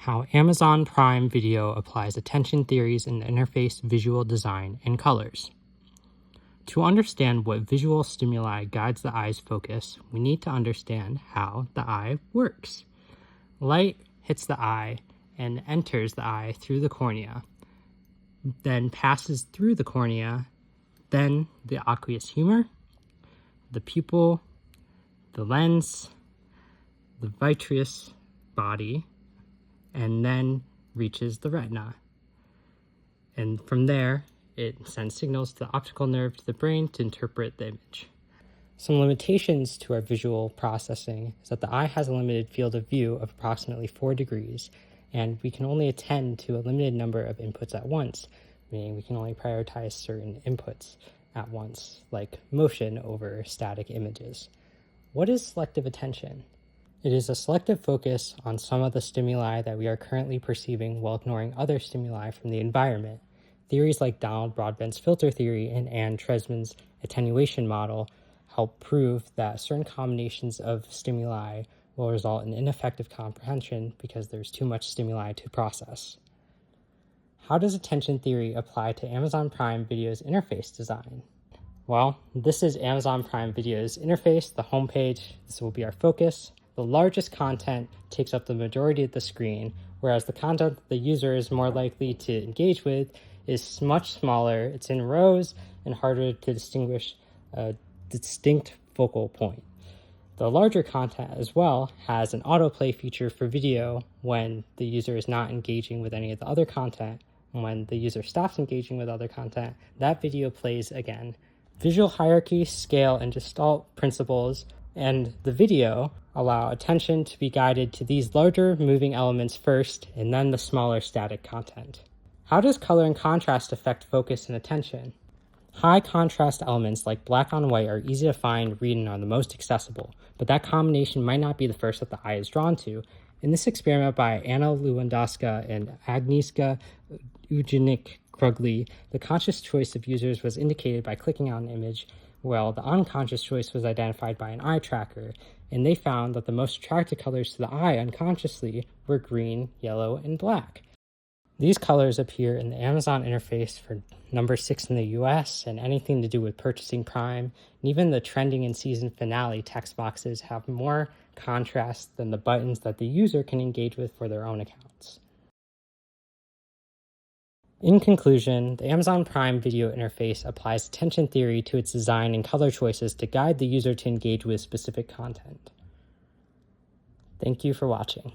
how Amazon Prime Video applies attention theories in the interface visual design and colors. To understand what visual stimuli guides the eye's focus, we need to understand how the eye works. Light hits the eye and enters the eye through the cornea, then passes through the cornea, then the aqueous humor, the pupil, the lens, the vitreous body, and then reaches the retina. And from there, it sends signals to the optical nerve to the brain to interpret the image. Some limitations to our visual processing is that the eye has a limited field of view of approximately 4 degrees, and we can only attend to a limited number of inputs at once, meaning we can only prioritize certain inputs at once, like motion over static images. What is selective attention? It is a selective focus on some of the stimuli that we are currently perceiving while ignoring other stimuli from the environment. Theories like Donald Broadbent's filter theory and Anne Tresman's attenuation model help prove that certain combinations of stimuli will result in ineffective comprehension because there's too much stimuli to process. How does attention theory apply to Amazon Prime Video's interface design? Well, this is Amazon Prime Video's interface, the homepage. This will be our focus. The largest content takes up the majority of the screen, whereas the content the user is more likely to engage with is much smaller. It's in rows and harder to distinguish a distinct focal point. The larger content as well has an autoplay feature for video when the user is not engaging with any of the other content. When the user stops engaging with other content, that video plays again. Visual hierarchy, scale, and gestalt principles and the video allow attention to be guided to these larger moving elements first and then the smaller static content. How does color and contrast affect focus and attention? High contrast elements like black on white are easy to find, read, and are the most accessible, but that combination might not be the first that the eye is drawn to. In this experiment by Anna Lewandowska and Agnieszka Ujenik-Krugli, the conscious choice of users was indicated by clicking on an image, while the unconscious choice was identified by an eye tracker, and they found that the most attractive colors to the eye unconsciously were green, yellow, and black. These colors appear in the Amazon interface for number 6 in the US and anything to do with purchasing Prime, and even the trending and season finale text boxes have more contrast than the buttons that the user can engage with for their own accounts. In conclusion, the Amazon Prime Video interface applies attention theory to its design and color choices to guide the user to engage with specific content. Thank you for watching.